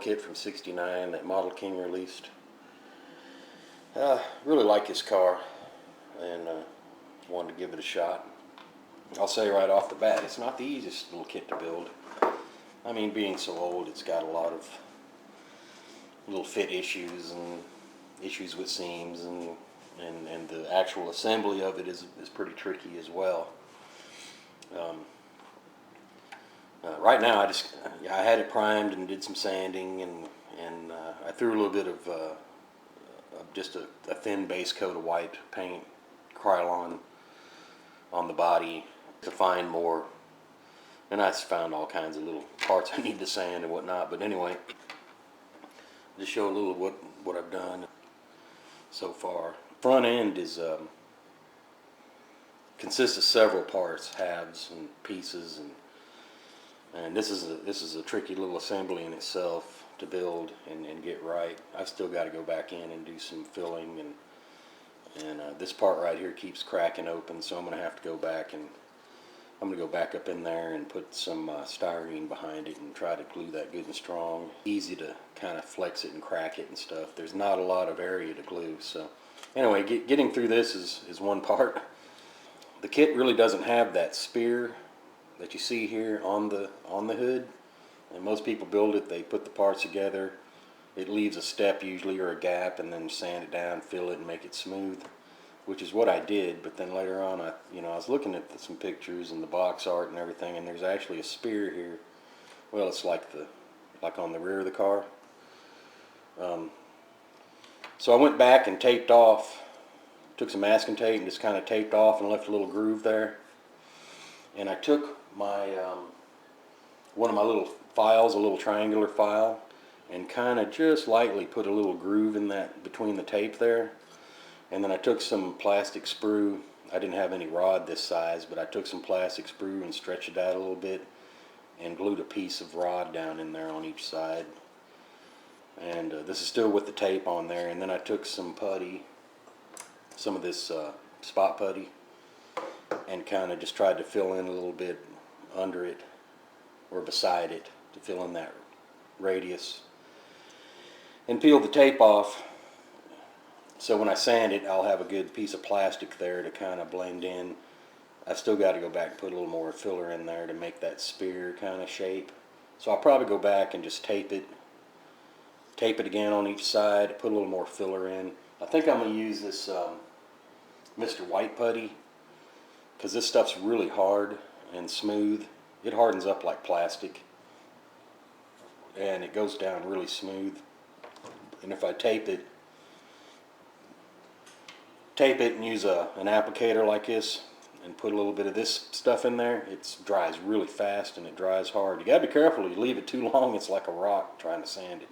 kit from '69 that Model King released. Really like his car, and wanted to give it a shot. I'll say right off the bat, it's not the easiest little kit to build. I mean, being so old, it's got a lot of little fit issues and issues with seams, and the actual assembly of it is pretty tricky as well. Right now, I had it primed and did some sanding, and I threw a little bit of just a thin base coat of white paint, Krylon, on the body to find more. And I found all kinds of little parts I need to sand and whatnot. But anyway, just show a little of what I've done so far. Front end is consists of several parts, halves and pieces, and this is a tricky little assembly in itself to build and get right. I've still got to go back in and do some filling, and this part right here keeps cracking open, so I'm going to have to go back, and I'm going to go back up in there and put some styrene behind it and try to glue that good and strong. Easy to kind of flex it and crack it and stuff. There's not a lot of area to glue. So anyway, getting through this is one part. The kit really doesn't have that spear that you see here on the hood. And most people build it, they put the parts together. It leaves a step usually, or a gap, and then sand it down, fill it, and make it smooth, which is what I did. But then later on, I was looking at some pictures and the box art and everything, and there's actually a spear here. Well, it's like on the rear of the car. So I went back and taped off, took some masking tape and just kind of taped off and left a little groove there. And I took my one of my little files, a little triangular file, and kind of just lightly put a little groove in that between the tape there. And then I took some plastic sprue. I didn't have any rod this size, but I took some plastic sprue and stretched it out a little bit and glued a piece of rod down in there on each side. And this is still with the tape on there. And then I took some putty, some of this spot putty, and kind of just tried to fill in a little bit under it or beside it to fill in that radius, and peeled the tape off. So when I sand it, I'll have a good piece of plastic there to kind of blend in. I've still got to go back and put a little more filler in there to make that spear kind of shape. So I'll probably go back and just tape it again on each side, put a little more filler in. I think I'm going to use this Mr. White putty, because this stuff's really hard and smooth. It hardens up like plastic, and it goes down really smooth. And if I tape it and use an applicator like this and put a little bit of this stuff in there, it dries really fast and it dries hard. You gotta be careful. You leave it too long, it's like a rock trying to sand it.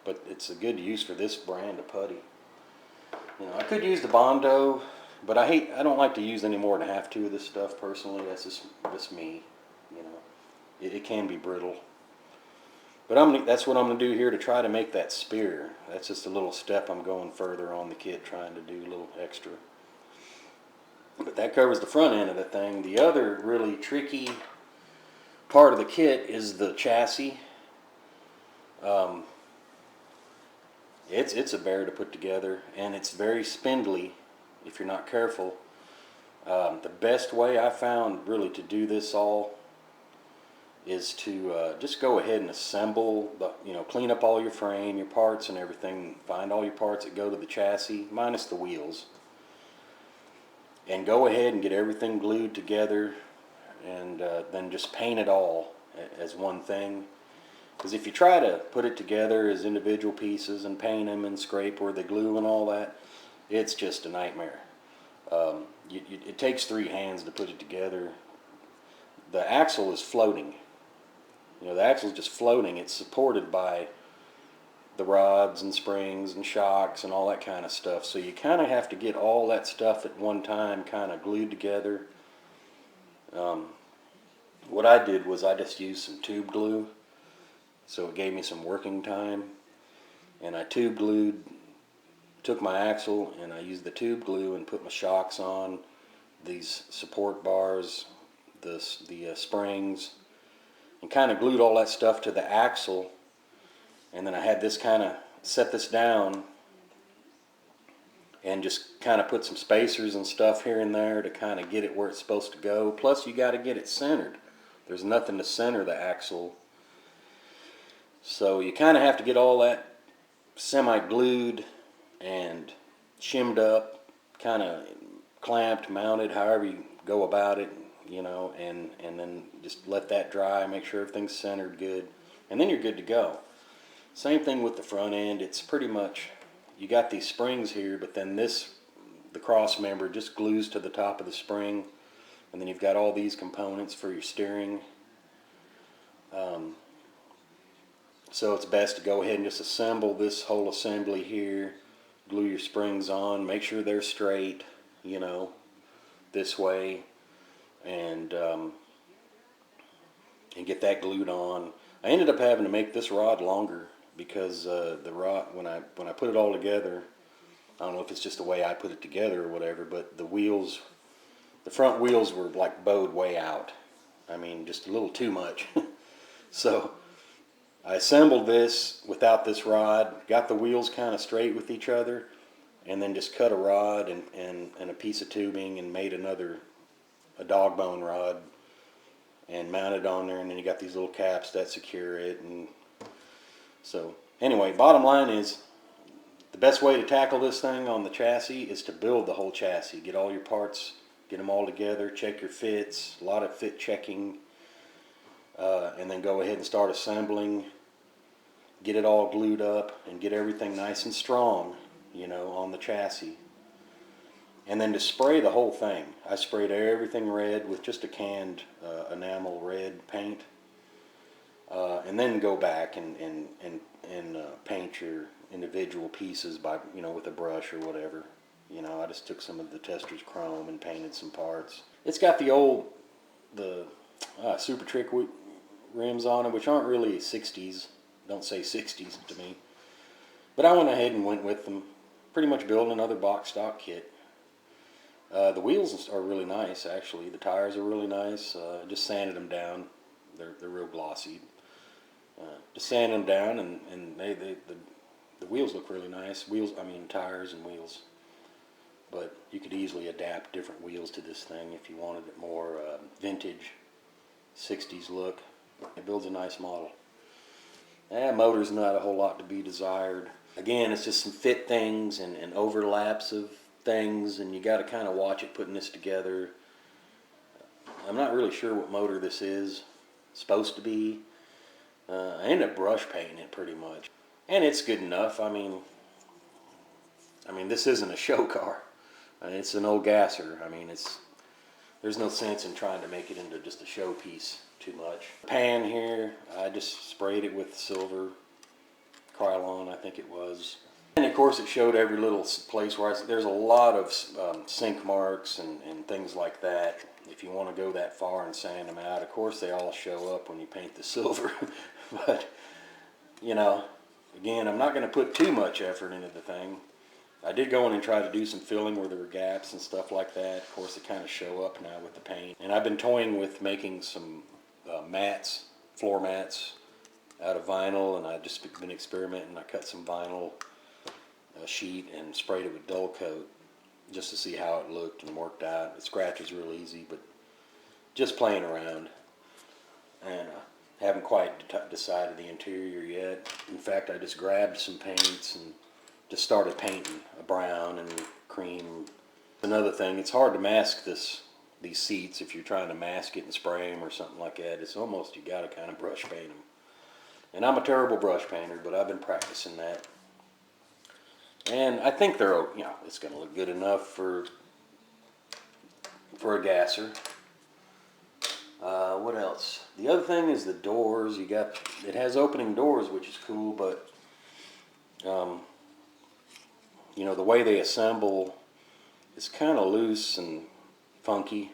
But it's a good use for this brand of putty. I could use the Bondo, but I don't like to use any more than half two of this stuff personally. That's just me. It can be brittle. But that's what I'm going to do here to try to make that spear. That's just a little step I'm going further on the kit, trying to do a little extra. But that covers the front end of the thing. The other really tricky part of the kit is the chassis. It's a bear to put together, and it's very spindly if you're not careful. The best way I found really to do this all is to just go ahead and assemble, clean up all your frame, your parts and everything, find all your parts that go to the chassis, minus the wheels, and go ahead and get everything glued together, and then just paint it all as one thing. Because if you try to put it together as individual pieces and paint them and scrape where they glue and all that, it's just a nightmare. It takes 3 hands to put it together. The axle is floating. The axle is just floating. It's supported by the rods and springs and shocks and all that kind of stuff. So you kind of have to get all that stuff at one time kind of glued together. What I did was I just used some tube glue. So it gave me some working time. And I took my axle and I used the tube glue and put my shocks on, these support bars, the springs, and kind of glued all that stuff to the axle And then I had this kind of set this down and just kind of put some spacers and stuff here and there to kind of get it where it's supposed to go. Plus you got to get it centered. There's nothing to center the axle. So you kind of have to get all that semi-glued and shimmed up, kind of clamped, mounted, however you go about it, you know, and then just let that dry, make sure everything's centered good, and then you're good to go. Same thing with the front end. It's pretty much, you got these springs here, but then the cross member just glues to the top of the spring, and then you've got all these components for your steering. So it's best to go ahead and just assemble this whole assembly here, glue your springs on, make sure they're straight, you know, this way, and get that glued on. I ended up having to make this rod longer because the rod, when I put it all together, I don't know if it's just the way I put it together or whatever, but the wheels, the front wheels were like bowed way out. I mean, just a little too much. So I assembled this without this rod, got the wheels kind of straight with each other, and then just cut a rod and a piece of tubing and made a dog bone rod and mounted on there, and then you got these little caps that secure it. And so anyway, bottom line is, the best way to tackle this thing on the chassis is to build the whole chassis. Get all your parts, get them all together, check your fits, a lot of fit checking, and then go ahead and start assembling, get it all glued up, and get everything nice and strong, you know, on the chassis. And then to spray the whole thing, I sprayed everything red with just a canned enamel red paint, and then go back and paint your individual pieces by, you know, with a brush or whatever. You know, I just took some of the Testors chrome and painted some parts. It's got the Super Trick rims on it, which aren't really 60s. Don't say 60s to me. But I went ahead and went with them. Pretty much building another box stock kit. The wheels are really nice, actually. The tires are really nice. Just sanded them down. They're real glossy. Just sanded them down, and the wheels look really nice. Tires and wheels. But you could easily adapt different wheels to this thing if you wanted it more vintage 60s look. It builds a nice model. Motor's not a whole lot to be desired. Again, it's just some fit things and overlaps of things, and you got to kind of watch it putting this together. I'm not really sure what motor this is supposed to be. I ended up brush painting it pretty much, and it's good enough. I mean, this isn't a show car. It's an old gasser. I mean, there's no sense in trying to make it into just a show piece too much. Pan here, I just sprayed it with silver Krylon, I think it was. And of course it showed every little place where there's a lot of sink marks and things like that. If you want to go that far and sand them out, of course they all show up when you paint the silver. But, you know, again, I'm not going to put too much effort into the thing. I did go in and try to do some filling where there were gaps and stuff like that. Of course, they kind of show up now with the paint. And I've been toying with making some mats, floor mats, out of vinyl, and I've just been experimenting. I cut some vinyl sheet and sprayed it with dull coat just to see how it looked and worked out. It scratches real easy, but just playing around. And haven't quite decided the interior yet. In fact, I just grabbed some paints and just started painting a brown and cream. Another thing, it's hard to mask these seats if you're trying to mask it and spray them or something like that. It's almost, you got to kind of brush paint them. And I'm a terrible brush painter, but I've been practicing that. And I think they're, you know, it's going to look good enough for a gasser. What else? The other thing is the doors. It has opening doors, which is cool, but you know, the way they assemble is kind of loose and funky.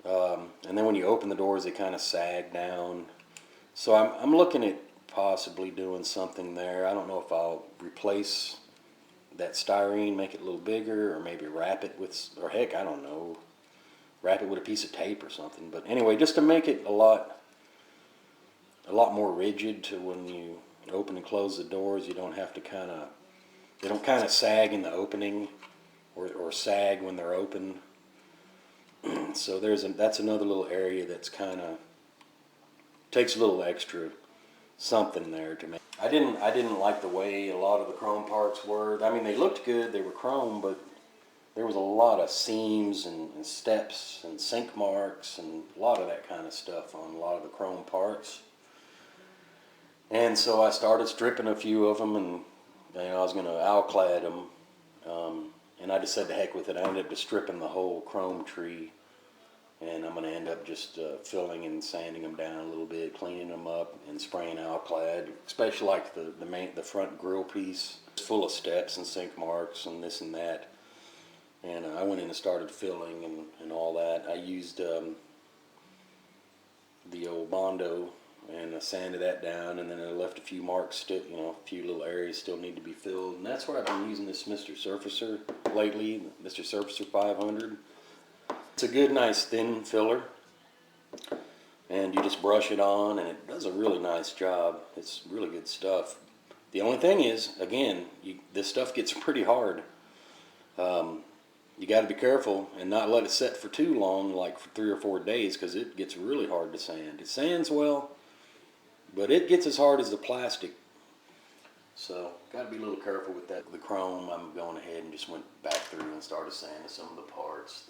And then when you open the doors, they kind of sag down. So I'm looking at possibly doing something there. I don't know if I'll replace that styrene, make it a little bigger, or maybe wrap it with, or heck, I don't know, wrap it with a piece of tape or something. But anyway, just to make it a lot more rigid to when you open and close the doors. You don't have to they don't kind of sag in the opening or sag when they're open. So that's another little area that's kind of takes a little extra something there to make. I didn't like the way a lot of the chrome parts were. I mean, they looked good, they were chrome, but there was a lot of seams and steps and sink marks and a lot of that kind of stuff on a lot of the chrome parts. And so I started stripping a few of them, and I was going to alclad them. And I just said to heck with it. I ended up just stripping the whole chrome tree, and I'm going to end up just filling and sanding them down a little bit, cleaning them up, and spraying alclad. Especially like the front grill piece, it's full of steps and sink marks and this and that. And I went in and started filling and all that. I used the old Bondo, and I sanded that down, and then I left a few marks still, a few little areas still need to be filled. And that's where I've been using this Mr. Surfacer lately, Mr. Surfacer 500. It's a good, nice, thin filler, and you just brush it on, and it does a really nice job. It's really good stuff. The only thing is, again, this stuff gets pretty hard. You got to be careful and not let it set for too long, like for 3 or 4 days, because it gets really hard to sand. It sands well, but it gets as hard as the plastic. So, got to be a little careful with that. The chrome, I'm going ahead and just went back through and started sanding some of the parts.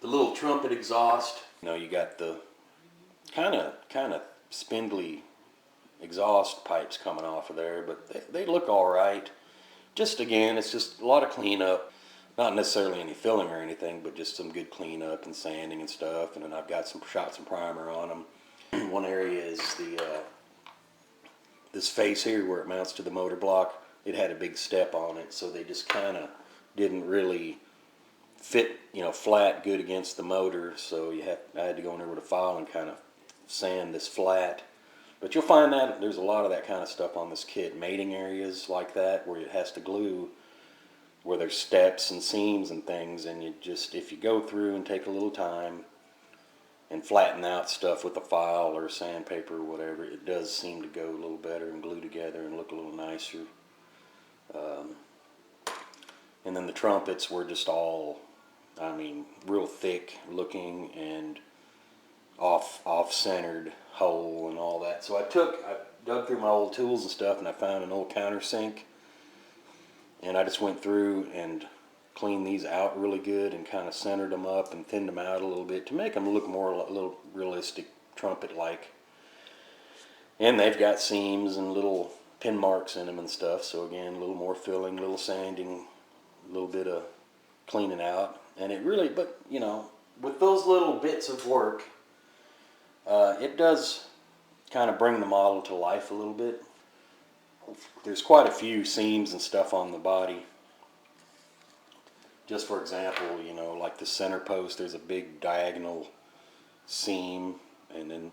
The little trumpet exhaust, you got the kind of spindly exhaust pipes coming off of there, but they look all right. Just again, it's just a lot of cleanup. Not necessarily any filling or anything, but just some good cleanup and sanding and stuff. And then I've got shot some primer on them. One area is this face here where it mounts to the motor block. It had a big step on it, so they just kind of didn't really fit, flat good against the motor. So I had to go in there with a file and kind of sand this flat. But you'll find that there's a lot of that kind of stuff on this kit. Mating areas like that where it has to glue, where there's steps and seams and things, and if you go through and take a little time and flatten out stuff with a file or sandpaper or whatever, it does seem to go a little better and glue together and look a little nicer. And then the trumpets were just all, real thick looking and off-centered hole and all that. So I dug through my old tools and stuff, and I found an old countersink. And I just went through and cleaned these out really good and kind of centered them up and thinned them out a little bit to make them look more a little realistic trumpet-like. And they've got seams and little pin marks in them and stuff. So again, a little more filling, a little sanding, a little bit of cleaning out. And it really, with those little bits of work, it does kind of bring the model to life a little bit. There's quite a few seams and stuff on the body. Just for example, like the center post, there's a big diagonal seam, and then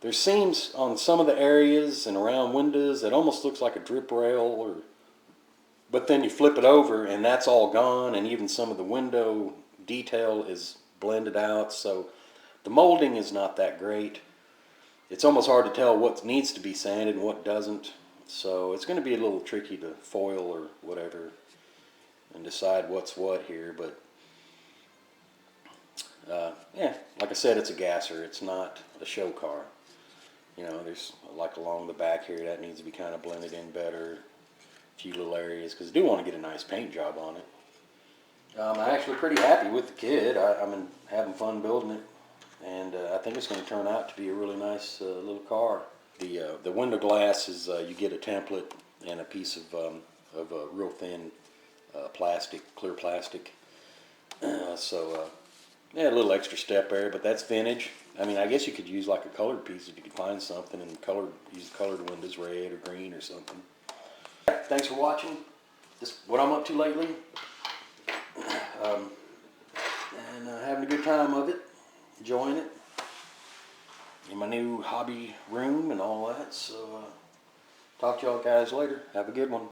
there's seams on some of the areas and around windows that almost looks like a drip rail, but then you flip it over and that's all gone, and even some of the window detail is blended out, so the molding is not that great. It's almost hard to tell what needs to be sanded and what doesn't. So it's going to be a little tricky to foil or whatever and decide what's what here, but like I said, it's a gasser. It's not a show car. There's like along the back here that needs to be kind of blended in better, a few little areas, because I do want to get a nice paint job on it. I'm actually pretty happy with the kit. I'm having fun building it, and I think it's going to turn out to be a really nice little car. The window glass is you get a template and a piece of real thin plastic, clear plastic. Yeah, a little extra step there, but that's vintage. I guess you could use like a colored piece if you could find something and use colored windows, red or green or something. Thanks for watching. Just what I'm up to lately, and having a good time of it, enjoying it. In my new hobby room and all that. So talk to y'all guys later. Have a good one.